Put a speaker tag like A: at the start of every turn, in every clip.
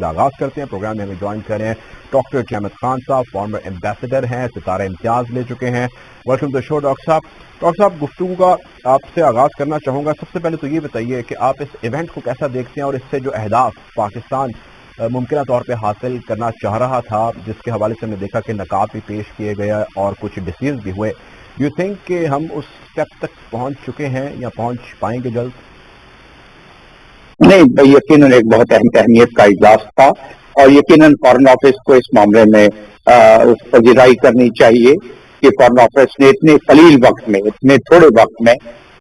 A: آغاز کرتے ہیں. پروگرام میں ہمیں جوائن کر رہے ہیں ڈاکٹر احمد خان صاحب, فارمر ایمبیسڈر ہیں, ستارہ امتیاز لے چکے ہیں. Welcome to the show doctor صاحب. ڈاکٹر صاحب, گفتگو کا آپ سے آغاز کرنا چاہوں گا. سب سے پہلے تو یہ بتائیے کہ آپ اس ایونٹ کو کیسا دیکھتے ہیں اور اس سے جو اہداف پاکستان ممکنہ طور پہ حاصل کرنا چاہ رہا تھا, جس کے حوالے سے ہم نے دیکھا کہ نکات بھی پیش کیے گئے اور کچھ ڈیسیز بھی ہوئے, یو تھنک کہ ہم اس اسٹیپ تک پہنچ چکے ہیں یا پہنچ پائیں گے جلد؟
B: نہیں, یقیناً ایک بہت اہم اہمیت کا اجلاس تھا اور یقیناً فارن آفس کو اس معاملے میں پذیرائی کرنی چاہیے کہ فارن آفس نے اتنے قلیل وقت میں, اتنے تھوڑے وقت میں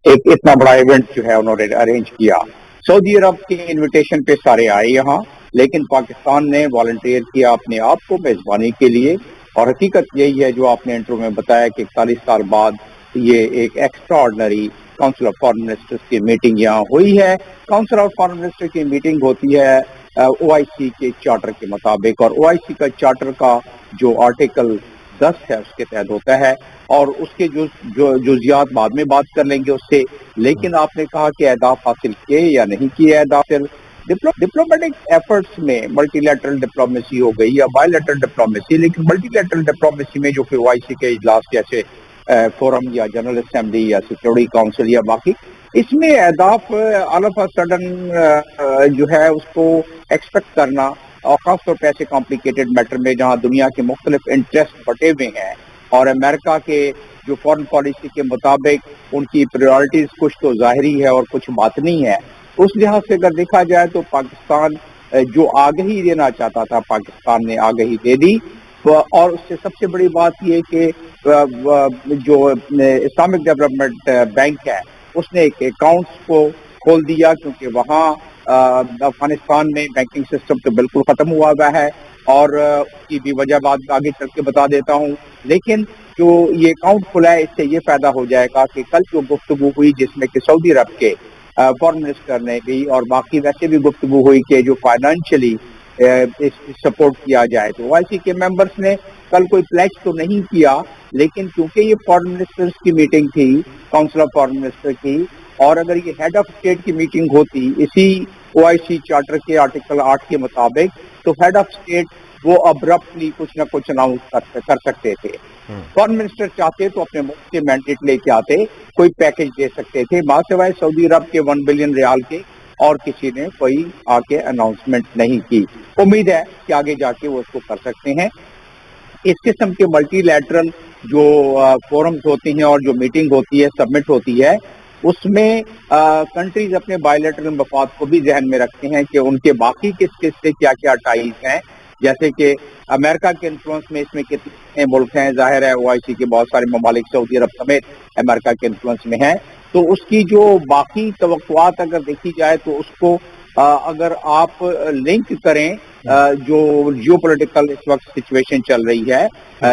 B: ایک اتنا بڑا ایونٹ جو ہے انہوں نے ارینج کیا. سعودی عرب کی انویٹیشن پہ سارے آئے یہاں, لیکن پاکستان نے والنٹیئر کیا اپنے آپ کو میزبانی کے لیے. اور حقیقت یہی ہے جو آپ نے انٹرو میں بتایا کہ 41 سال بعد یہ ایک extra ordinary council of foreign ministers کی میٹنگ یہاں ہوئی ہے. کاؤنسل آف فارن منسٹر کی میٹنگ ہوتی ہے او آئی سی کے چارٹر کے مطابق, اور او آئی سی کا چارٹر کا جو آرٹیکل 10 ہے اس کے تحت ہوتا ہے, اور اس کے جو جزیات بعد میں بات کر لیں گے اس سے. لیکن آپ نے کہا کہ اہداف حاصل کیے یا نہیں کیے اہداف. ڈپلومیٹک ایفرٹس میں ملٹی لیٹرل ڈپلومیسی ہو گئی یا بائی لیٹرل ڈپلومیسی, لیکن ملٹی لیٹرل ڈپلومیسی میں جو کہ او آئی سی کے اجلاس جیسے فورم یا جنرل اسمبلی یا سیکورٹی کاؤنسل یا باقی, اس میں اہداف آل آف سڈن جو ہے اس کو ایکسپیکٹ کرنا, اور خاص طور پہ ایسے کمپلیکیٹڈ میٹر میں جہاں دنیا کے مختلف انٹرسٹ بٹے ہوئے ہیں اور امریکہ کے جو فارن پالیسی کے مطابق ان کی پریورٹیز کچھ تو ظاہری ہے اور کچھ باطنی ہے. اس لحاظ سے اگر دیکھا جائے تو پاکستان جو آگہی دینا چاہتا تھا پاکستان نے آگہی دے دی. اور اس سے سب سے بڑی بات یہ کہ جو اسلامک ڈیولپمنٹ بینک ہے اس نے ایک اکاؤنٹس کو کھول دیا, کیونکہ وہاں افغانستان میں بینکنگ سسٹم تو بالکل ختم ہوا ہے, اور اس کی بھی وجہ بات آگے چل کے بتا دیتا ہوں. لیکن جو یہ اکاؤنٹ کھلا ہے اس سے یہ فائدہ ہو جائے گا کہ کل جو گفتگو ہوئی جس میں کہ سعودی عرب کے فارن منسٹر نے بھی اور باقی ویسے بھی گفتگو ہوئی کہ جو فائنینشلی سپورٹ کیا جائے, تو او آئی سی کے ممبرس نے کل کوئی پلیچ تو نہیں کیا, لیکن کیونکہ یہ فارن منسٹرز کی میٹنگ تھی, کاؤنسل آف فارن منسٹر کی, اور اگر یہ ہیڈ آف اسٹیٹ کی میٹنگ ہوتی اسی او آئی سی چارٹر کے آرٹیکل 8 کے مطابق, تو ہیڈ آف اسٹیٹ وہ ابرپٹلی کچھ نہ کچھ اناؤنس کر سکتے تھے. فارن منسٹر چاہتے تو اپنے ملک کے مینڈیٹ لے کے آتے, کوئی پیکج دے سکتے تھے, بات سوائے سعودی عرب کے 1 بلین ریال کے, اور کسی نے کوئی آ کے اناؤنسمنٹ نہیں کی. امید ہے کہ آگے جا کے وہ اس کو کر سکتے ہیں. اس قسم کے ملٹی لیٹرل جو فورمز ہوتے ہیں اور جو میٹنگ ہوتی ہے, سبمٹ ہوتی ہے, اس میں کنٹریز اپنے بائی لیٹرل مفاد کو بھی ذہن میں رکھتے ہیں کہ ان کے باقی کس سے کیا کیا ٹائز ہیں. جیسے کہ امریکہ کے انفلوئنس میں اس میں کتنے ملک ہیں, ظاہر ہے او آئی سی کے بہت سارے ممالک سعودی عرب سمیت امریکہ کے انفلوئنس میں ہیں, تو اس کی جو باقی توقعات اگر دیکھی جائے تو اس کو اگر آپ لنک کریں جو جیو پولیٹیکل اس وقت سچویشن چل رہی ہے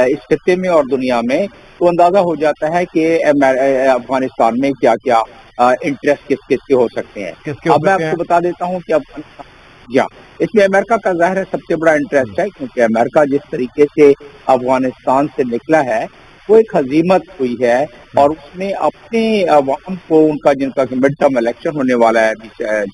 B: اس خطے میں اور دنیا میں, تو اندازہ ہو جاتا ہے کہ افغانستان میں کیا کیا انٹرسٹ کس کس کے ہو سکتے ہیں. اب میں آپ کو بتا دیتا ہوں کہ افغانستان اس میں امریکہ کا ظاہر ہے سب سے بڑا انٹرسٹ ہے, کیونکہ امریکہ جس طریقے سے افغانستان سے نکلا ہے وہ ایک ہزیمت ہوئی ہے, اور اس نے اپنے عوام کو ان کا جن کا مڈ ٹرم الیکشن ہونے والا ہے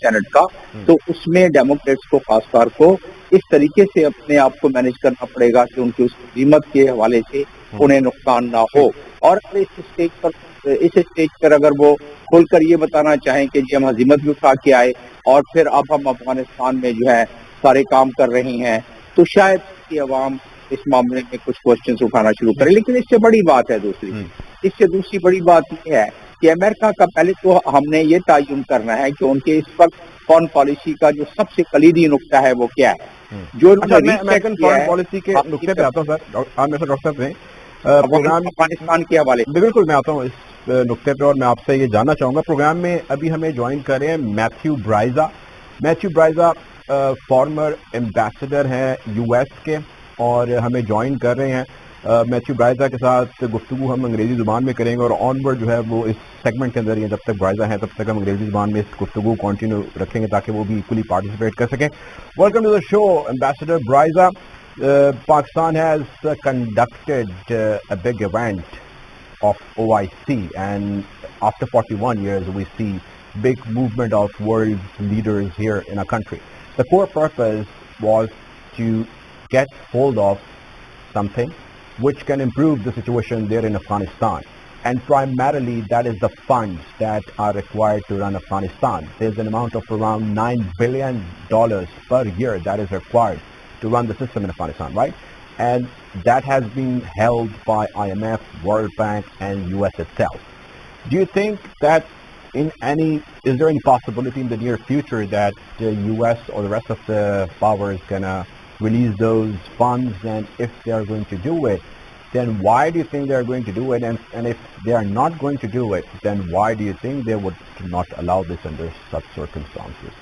B: سینٹ کا, تو اس میں ڈیموکریٹس کو خاص طور کو اس طریقے سے اپنے آپ کو مینج کرنا پڑے گا کہ ان کی اس ہزیمت کے حوالے سے انہیں نقصان نہ ہو. اور اس اسٹیج پر اگر وہ کھول کر یہ بتانا چاہیں کہ جی ہم ہزیمت بھی اٹھا کے آئے اور پھر اب ہم افغانستان میں جو ہے سارے کام کر رہے ہیں, تو شاید کی عوام اس معاملے میں کچھ کوشچنز اٹھانا شروع کرے. لیکن اس سے بڑی بات ہے دوسری بڑی بات یہ ہے کہ امریکہ کا پہلے تو ہم نے یہ تعین کرنا ہے کہ ان کے اس وقت فارن پالیسی کا جو سب سے کلیدی نقطہ ہے وہ کیا ہے. جو
A: فارن پالیسی کے نقطے پہ آتا ہوں سر, ڈاکٹر
B: افغانستان کے حوالے سے
A: بالکل میں آتا ہوں اس نقطے پہ, اور میں آپ سے یہ جاننا چاہوں گا. پروگرام میں ابھی ہمیں جوائن کر رہے ہیں میتھیو برائزا فارمر ایمبیسڈر ہیں یو ایس کے, اور ہمیں جوائن کر رہے ہیں. میتھیو برائزا کے ساتھ گفتگو ہم انگریزی زبان میں کریں گے, اور آن ورڈ جو ہے وہ اس سیگمنٹ کے اندر جب تک برائزا ہیں تب تک ہم انگریزی زبان میں اس گفتگو کنٹینیو رکھیں گے تاکہ وہ بھی ایکولی پارٹیسپیٹ کر سکیں. Welcome to the show ambassador برائزا. Pakistan has conducted a big event of OIC, and after 41 years we see big movement of world leaders here in our country. The core purpose was to get hold of something which can improve the situation there in Afghanistan. And primarily that is the funds that are required to run Afghanistan. There's an amount of around $9 billion per year that is required to run the system in Afghanistan, right? And that has been held by IMF, World Bank, and US itself. Do you think that is there any possibility in the near future that the US or the rest of the power is gonna release those funds? And if they are going to do it, then why do you think they're going to do it? And if they are not going to do it, then why do you think they would not allow this under such circumstances?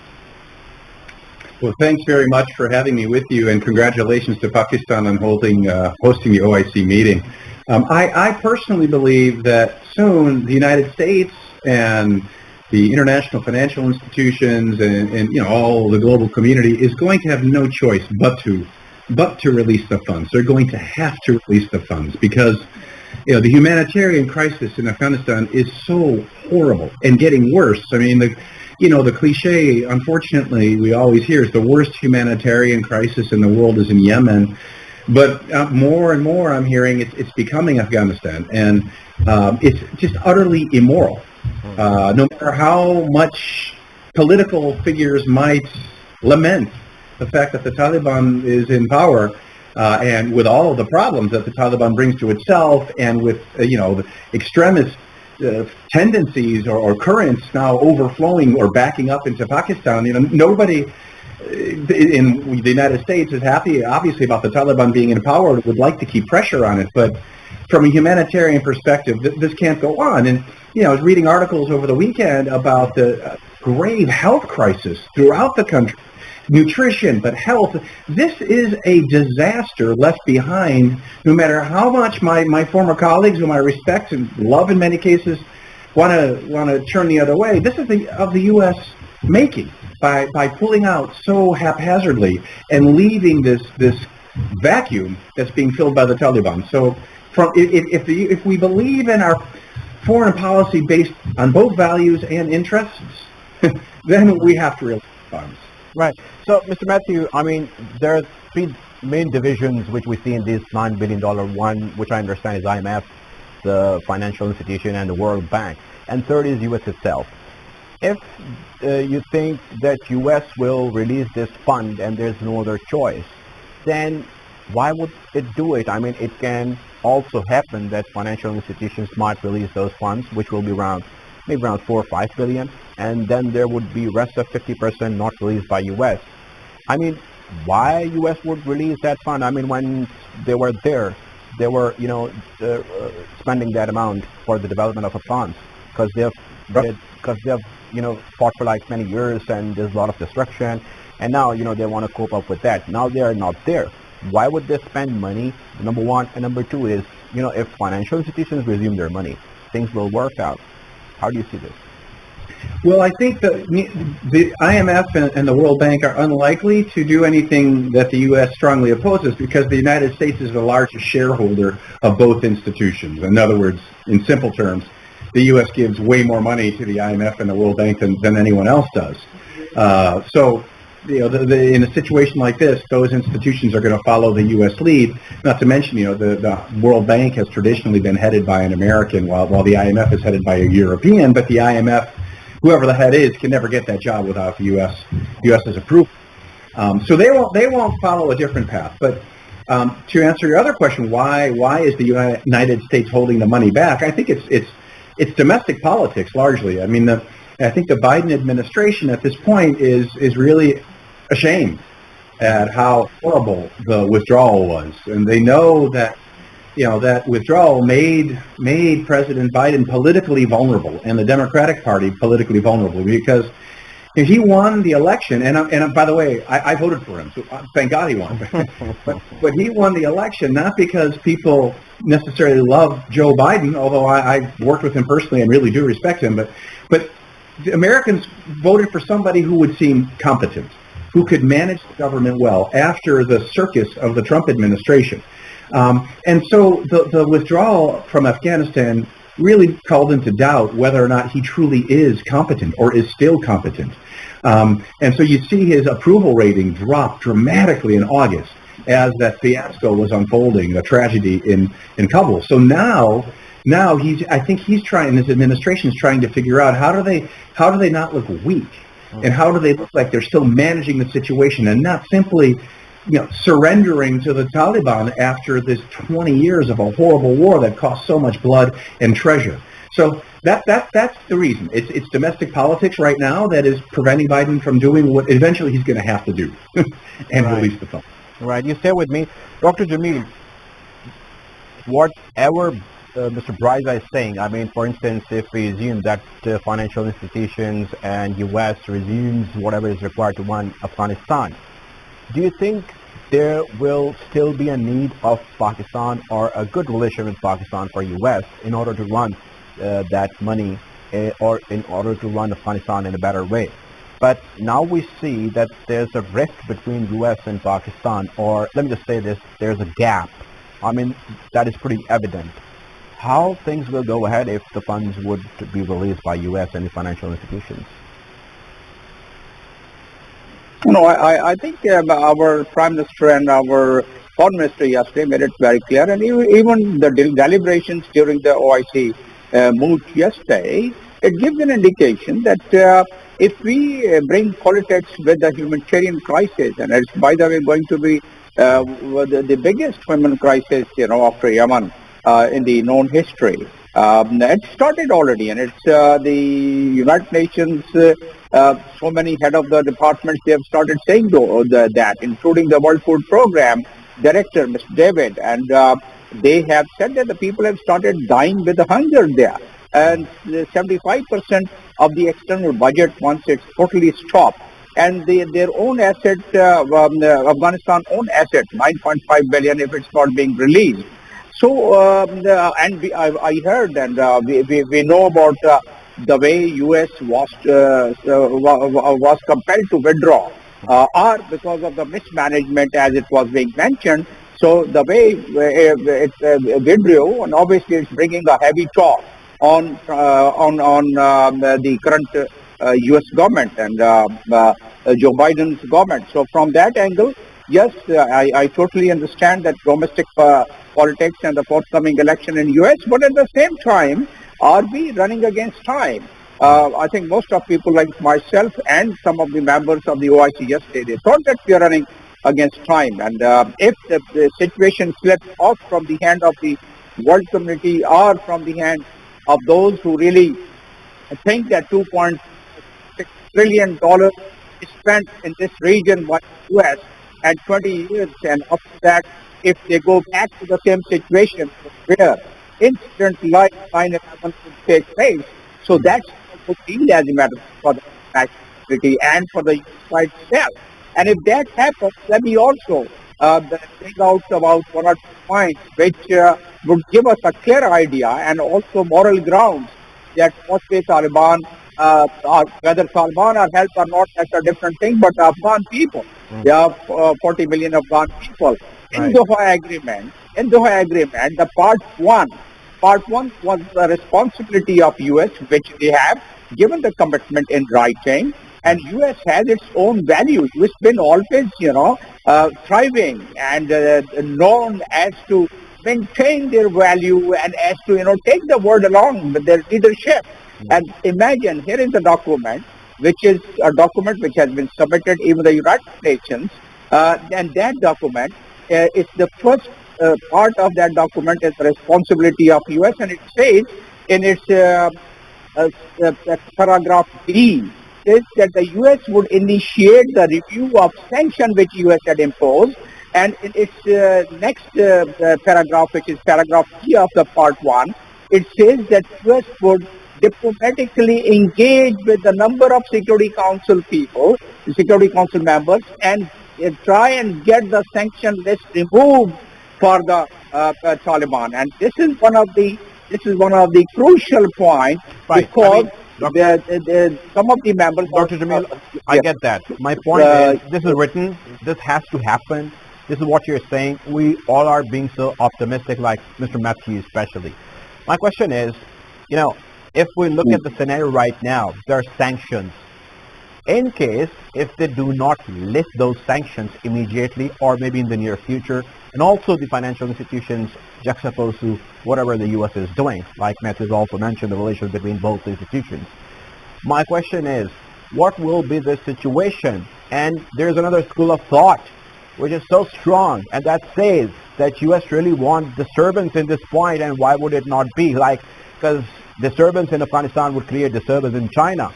C: Well, thanks very much for having me with you, and congratulations to Pakistan on hosting the OIC meeting. I personally believe that soon the United States and the international financial institutions and all the global community is going to have no choice but to release the funds. They're going to have to release the funds because the humanitarian crisis in Afghanistan is so horrible and getting worse. I mean, the cliche, unfortunately, we always hear is the worst humanitarian crisis in the world is in Yemen. But more and more I'm hearing it's becoming Afghanistan. And it's just utterly immoral. No matter how much political figures might lament the fact that the Taliban is in power, and with all of the problems that the Taliban brings to itself and with, the extremist tendencies or currents now overflowing or backing up into Pakistan, nobody in the United States is happy, obviously, about the Taliban being in power, would like to keep pressure on it. But from a humanitarian perspective, this can't go on. And, I was reading articles over the weekend about the grave health crisis throughout the country. Nutrition, but health. This is a disaster left behind, no matter how much my former colleagues, whom I respect and love in many cases, want to turn the other way. This is of the U.S. making by pulling out so haphazardly and leaving this vacuum that's being filled by the Taliban. So, if we believe in our foreign policy based on both values and interests, then we have to release funds.
A: Right. So, Mr. Matthew, I mean, there are three main divisions which we see in this $9 billion one, which I understand is IMF, the financial institution, and the World Bank. And third is U.S. itself. If you think that U.S. will release this fund and there's no other choice, then why would it do it? I mean, it can also happen that financial institutions might release those funds, which will be maybe around 4 or 5 billion, and then there would be rest of 50% not released by U.S. I mean, why U.S. would release that fund? I mean, when they were there, they were, spending that amount for the development of Afghanistan because they have fought for like many years and there's a lot of destruction, and now they want to cope up with that. Now they are not there. Why would they spend money? Number one, and number two is if financial institutions resume their money, things will work out. How do you see this?
C: Well, I think the IMF and the World Bank are unlikely to do anything that the U.S. strongly opposes because the United States is the largest shareholder of both institutions. In other words, in simple terms, the U.S. gives way more money to the IMF and the World Bank than anyone else does. In a situation like this, those institutions are going to follow the U.S. lead. Not to mention, the World Bank has traditionally been headed by an American, while the IMF is headed by a European. But the IMF, whoever the head is, can never get that job without the U.S.'s approval. So they won't follow a different path. But to answer your other question, why is the United States holding the money back? I think it's domestic politics largely. I mean, I think the Biden administration at this point is really ashamed at how horrible the withdrawal was, and they know that that withdrawal made President Biden politically vulnerable and the Democratic Party politically vulnerable because he won the election, and by the way, I voted for him, so thank God he won. but he won the election not because people necessarily love Joe Biden, although I've worked with him personally and really do respect him, but the Americans voted for somebody who would seem competent, who could manage the government well after the circus of the Trump administration. And so the withdrawal from Afghanistan really called into doubt whether or not he truly is competent or is still competent. And so you see his approval rating drop dramatically in August as that fiasco was unfolding, the tragedy in Kabul. So now I think he's trying, his administration is trying to figure out how do they not look weak, and how do they look like they're still managing the situation and not simply surrendering to the Taliban after this 20 years of a horrible war that cost so much blood and treasure. So that's the reason. It's domestic politics right now that is preventing Biden from doing what eventually he's going to have to do, and release the funds.
A: Right. You stay with me. Dr. Jamil, whatever Mr. Bryza is saying, I mean, for instance, if we assume that financial institutions and U.S. resumes whatever is required to run Afghanistan, do you think there will still be a need of Pakistan or a good relation with Pakistan for U.S. in order to run that money or in order to run Afghanistan in a better way? But now we see that there's a rift between U.S. and Pakistan, or let me just say this, there's a gap. I mean, that is pretty evident. How things will go ahead if the funds would be released by U.S. and the financial institutions?
B: No, I think our Prime Minister and our Foreign Minister yesterday made it very clear, and even the deliberations during the OIC mood yesterday, it gives an indication that if we bring politics with the humanitarian crisis, and it's, by the way, going to be the biggest human crisis, after Yemen in the known history. It started already, and it's the United Nations, so many head of the departments, they have started saying that, including the World Food Program Director, Mr. David, and they have said that the people have started dying with the hunger there. And 75% of the external budget, once it's totally stopped, and their own asset, Afghanistan own asset, 9.5 billion if it's not being released. So, I heard, and we know about the way U.S. was compelled to withdraw, or because of the mismanagement, as it was being mentioned. So the way it withdrew, and obviously it's bringing a heavy toll on the current U.S. government and Joe Biden's government. So from that angle, yes, I totally understand that domestic politics and the forthcoming election in U.S., but at the same time, are we running against time? I think most of people like myself and some of the members of the OIC yesterday, they thought that we are running against time. And if the situation slips off from the hand of the world community or from the hand of those who really think that $2.6 trillion is spent in this region by the U.S. and 20 years, and after that, if they go back to the same situation where incidents like 9/11 could take place, so that's a good deal as a matter for the national security and for the side itself. And if that happens, let me also bring out about one or two points which would give us a clear idea and also moral grounds that what way Taliban, whether Taliban are helped or not, that's a different thing, but Afghan people, there are 40 million Afghan people. In Doha Agreement, the part one was the responsibility of U.S., which they have given the commitment in writing, and U.S. has its own values. It's been always, thriving and known as to maintain their value and as to, take the world along with their leadership. And imagine, here is the document, which is a document which has been submitted even the United Nations, and that document is the first part of that document is the responsibility of U.S. and it says in its paragraph D, says that the U.S. would initiate the review of sanctions which U.S. had imposed, and in its next paragraph, which is paragraph E of the part 1, it says that U.S. would diplomatically engage with the number of Security Council members, and try and get the sanction list removed for the Taliban. And this is one of the crucial points, because some of the members.
A: Dr. Jamil, I get that. My point is, this is written. This has to happen. This is what you're saying. We all are being so optimistic, like Mr. Matthew especially. My question is, if we look at the scenario right now, there are sanctions. in case if they do not lift those sanctions immediately or maybe in the near future, and also the financial institutions juxtaposed to whatever the U.S. is doing, like Matthews also mentioned, the relations between both institutions. My question is, what will be the situation? And there's another school of thought which is so strong, and that says that U.S. really wants disturbance in this point, and why would it not be? Like, because disturbance in Afghanistan would create disturbance in China,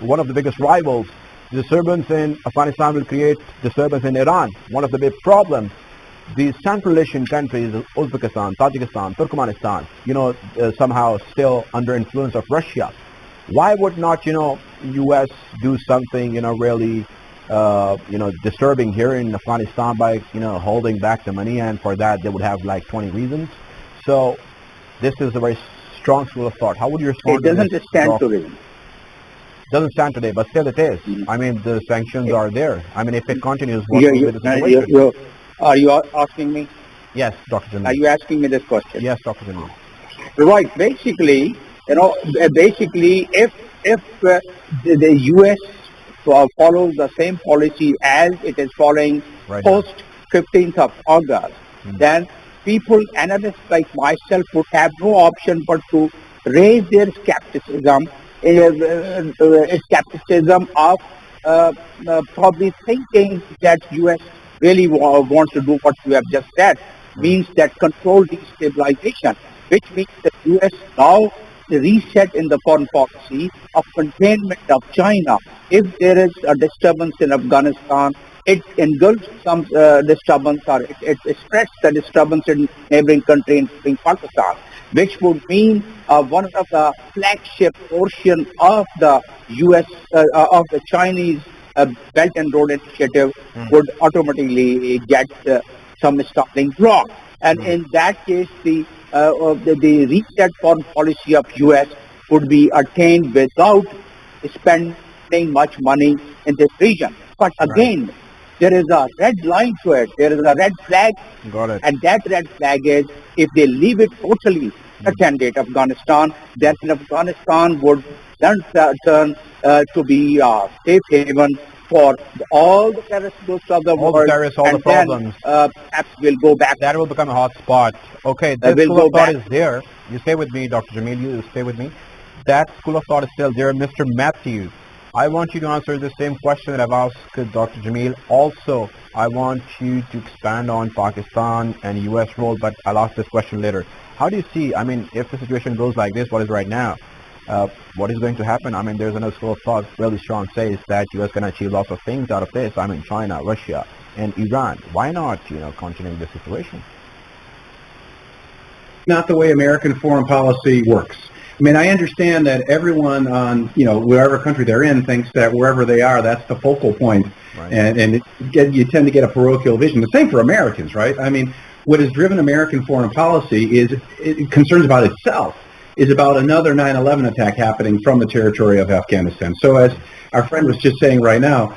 A: one of the biggest rivals. Disturbance in Afghanistan will create disturbance in Iran, one of the big problems. The Central Asian countries, Uzbekistan, Tajikistan, Turkmenistan, somehow still under influence of Russia. Why would not, U.S. do something, really, disturbing here in Afghanistan by, holding back the money, and for that they would have like 20 reasons. So this is a very strong school of thought. How would you respond to this?
B: It doesn't stand today.
A: Doesn't stand today, but still it is. I mean, the sanctions are there. I mean, if it continues, what will be the situation?
B: Are you asking me?
A: Yes, Dr. Jamil.
B: Are you asking me this question?
A: Yes, Dr. Jamil.
B: Right. Basically, if the U.S. follows the same policy as it is following
A: Right
B: post 15th of August, then people, analysts like myself, would have no option but to raise their skepticism of probably thinking that U.S. really wants to do what you have just said, means that control destabilization, which means that U.S. now reset in the foreign policy of containment of China. If there is a disturbance in Afghanistan, it engulfs some disturbance, or it spreads the disturbance in neighboring country, including Pakistan, which would mean one of the flagship portion of the U.S. Of the Chinese Belt and Road Initiative would automatically get some stumbling block. And in that case, the reset foreign policy of U.S. would be attained without spending much money in this region. But again, there is a red line to it. There is a red flag.
A: Got it.
B: And that red flag is, if they leave it totally attended Afghanistan, then Afghanistan would then turn to be a safe haven for all the terrorist groups of the
A: All
B: world.
A: the terrorists, all
B: and
A: the problems.
B: Then, perhaps we'll go back.
A: That will become a hot spot. Okay, this
B: We'll
A: school
B: go
A: of thought
B: back.
A: is there. You stay with me, Dr. Jamil. You stay with me. That school of thought is still there. Mr. Matthews, I want you to answer the same question that I've asked Dr. Jamil. Also, I want you to expand on Pakistan and U.S. role, but I'll ask this question later. How do you see, I mean, if the situation goes like this, what is right now, what is going to happen? I mean, there's another school of thought really strong says that U.S. can achieve lots of things out of this. I mean, China, Russia, and Iran. Why not, continuing this situation?
C: Not the way American foreign policy works. I mean, I understand that everyone on, wherever country they're in thinks that wherever they are, that's the focal point.
A: Right.
C: And you tend to get a parochial vision. The same for Americans, right? I mean, what has driven American foreign policy is concerns about itself, is about another 9/11 attack happening from the territory of Afghanistan. So as our friend was just saying right now,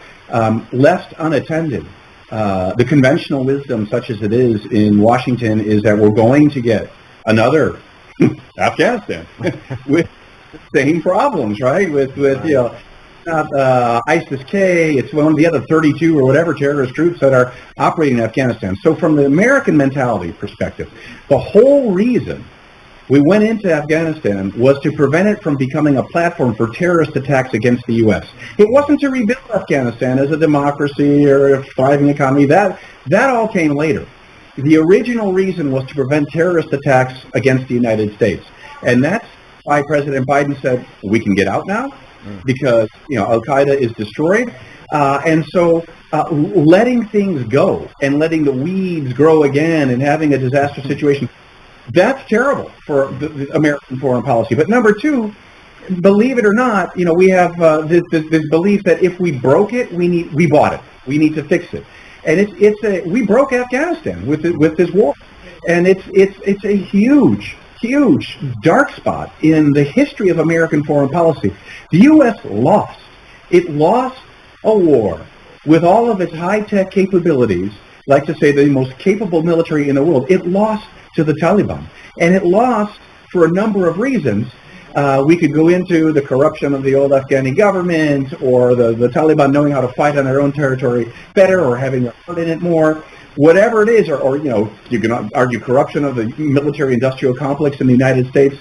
C: left unattended, the conventional wisdom, such as it is in Washington, is that we're going to get another Afghanistan with the same problems, right? With ISIS-K, it's one of the other 32 or whatever terrorist groups that are operating in Afghanistan. So from the American mentality perspective, the whole reason we went into Afghanistan was to prevent it from becoming a platform for terrorist attacks against the U.S. It wasn't to rebuild Afghanistan as a democracy or a thriving economy. That all came later. The original reason was to prevent terrorist attacks against the United States. And that's why President Biden said, we can get out now because, Al-Qaeda is destroyed. And so letting things go and letting the weeds grow again and having a disaster situation, that's terrible for the American foreign policy. But number two, believe it or not, we have this belief that if we broke it, we bought it. We need to fix it. And we broke Afghanistan with this war, and it's a huge dark spot in the history of American foreign policy. The U.S. lost. It lost a war with all of its high-tech capabilities, like to say the most capable military in the world. It lost to the Taliban, and it lost for a number of reasons. We could go into the corruption of the old Afghani government, or the Taliban knowing how to fight on their own territory better, or having their heart in it more. Whatever it is, or you can argue corruption of the military-industrial complex in the United States.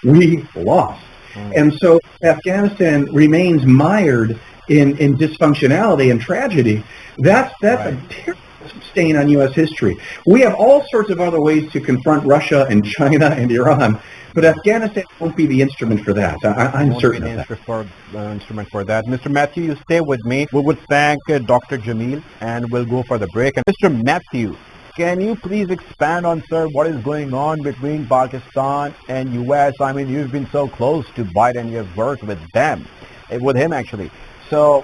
C: We lost. And so Afghanistan remains mired in dysfunctionality and tragedy. That's a terrible stain on U.S. history. We have all sorts of other ways to confront Russia and China and Iran, but Afghanistan won't be the instrument for that. I'm certain of that.
A: Instrument for that. Mr. Matthew, you stay with me. We would thank Dr. Jamil, and we'll go for the break. And Mr. Matthew, can you please expand on, sir, what is going on between Pakistan and U.S.? I mean, you've been so close to Biden. You've worked with him actually. So,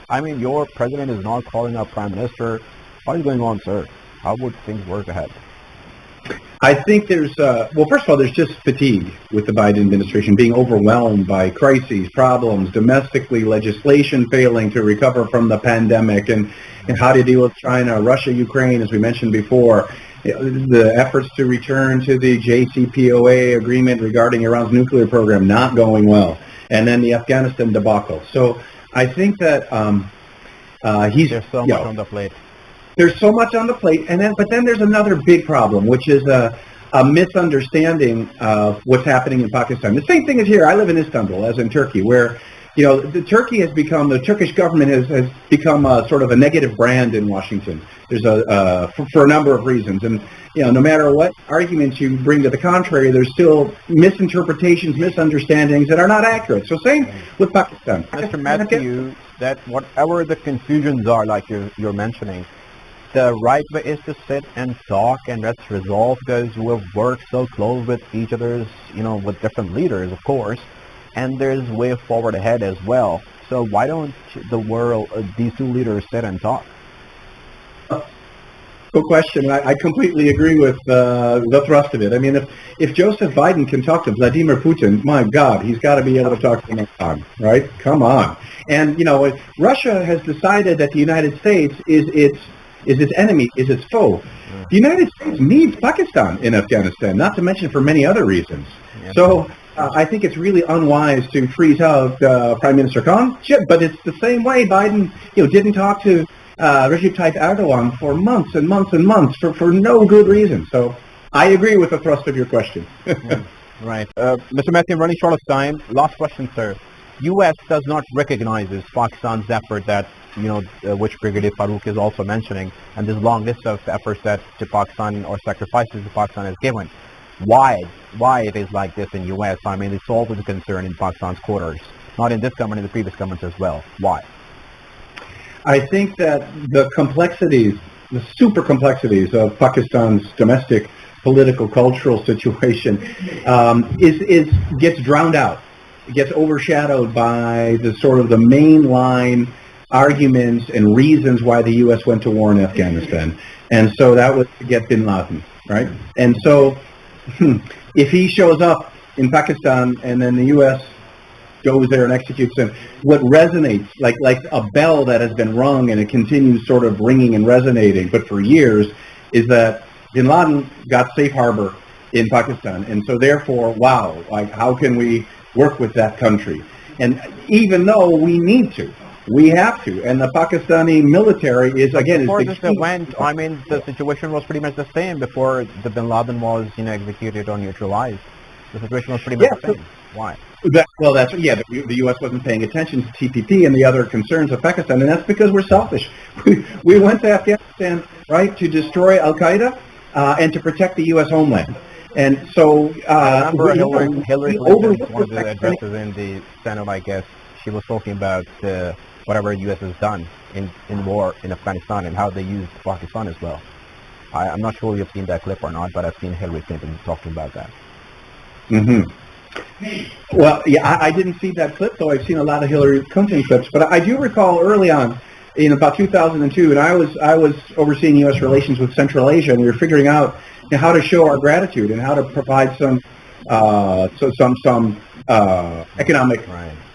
A: I mean, your president is not calling up prime minister. What is going on, sir? How would things work ahead?
C: I think there's, first of all, there's just fatigue with the Biden administration, being overwhelmed by crises, problems, domestically, legislation failing to recover from the pandemic, and how to deal with China, Russia, Ukraine, as we mentioned before, the efforts to return to the JCPOA agreement regarding Iran's nuclear program not going well, and then the Afghanistan debacle. So I think that
A: there's so much on the plate.
C: There's so much on the plate, but then there's another big problem, which is a misunderstanding of what's happening in Pakistan. The same thing is here. I live in Istanbul, as in Turkey, where the Turkish government has become a sort of a negative brand in Washington. There's for a number of reasons, and no matter what arguments you bring to the contrary, there's still misinterpretations, misunderstandings that are not accurate. So same with Pakistan.
A: Mr. Matthew, that whatever the confusions are, like you're mentioning, the right way is to sit and talk and let's resolve, because we've worked so close with each other's, with different leaders, of course, and there's way forward ahead as well. So why don't these two leaders sit and talk?
C: Good question. I completely agree with the thrust of it. I mean, if Joseph Biden can talk to Vladimir Putin, my God, he's got to be able to talk to him on, right? Come on. And, Russia has decided that the United States is its enemy, is its foe. The United States needs Pakistan in Afghanistan, not to mention for many other reasons. Yes. So I think it's really unwise to freeze out Prime Minister Khan, but it's the same way Biden didn't talk to Recep Tayyip Erdogan for months and months and months for no good reason. So I agree with the thrust of your question.
A: Right. Mr. Matthew, I'm running short of time. Last question, sir. U.S. does not recognize Pakistan's effort that, which Brigadier Farouk is also mentioning, and this long list of efforts that Pakistan or sacrifices Pakistan has given. Why it is like this in U.S.? I mean, it's always a concern in Pakistan's quarters, not in this government, in the previous governments as well. Why?
C: I think that the super complexities of Pakistan's domestic political, cultural situation gets drowned out. It gets overshadowed by the sort of the mainline arguments and reasons why the U.S. went to war in Afghanistan. And so that was to get bin Laden, right? And so if he shows up in Pakistan and then the U.S. goes there and executes him, what resonates, like a bell that has been rung and it continues sort of ringing and resonating, but for years, is that bin Laden got safe harbor in Pakistan. And so therefore, wow, like how can we work with that country? And even though we need to, we have to, and the Pakistani military is, again,
A: before this went, I mean, the situation was pretty much the same before the bin Laden was, executed or neutralized. The situation was pretty much the same. Why?
C: The U.S. wasn't paying attention to TPP and the other concerns of Pakistan, and that's because we're selfish. We went to Afghanistan, right, to destroy Al-Qaeda and to protect the U.S. homeland. And so,
A: I remember Hillary Clinton, one of the addresses in the Senate, I guess, she was talking about whatever the U.S. has done in war in Afghanistan and how they used Pakistan as well. I'm not sure if you've seen that clip or not, but I've seen Hillary Clinton talking about that.
C: Mm-hmm. Well, yeah, I didn't see that clip, though I've seen a lot of Hillary Clinton clips. But I do recall early on, in about 2002, and I was overseeing U.S. relations with Central Asia, and we were figuring out how to show our gratitude and how to provide some economic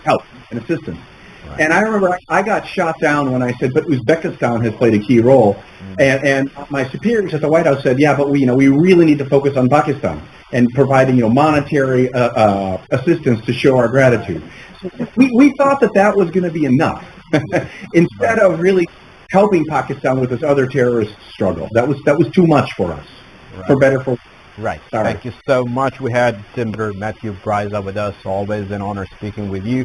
C: help and assistance. Right. And I remember I got shot down when I said, but Uzbekistan has played a key role. Mm-hmm. And my superiors at the White House said, yeah, but we really need to focus on Pakistan. and providing monetary assistance to show our gratitude. So we thought that was going to be enough instead of really helping Pakistan with this other terrorist struggle. That was too much for us, for better for.
A: Right.
C: Sorry.
A: Thank you so much. We had Senator Matthew Bryza with us. Always an honor speaking with you.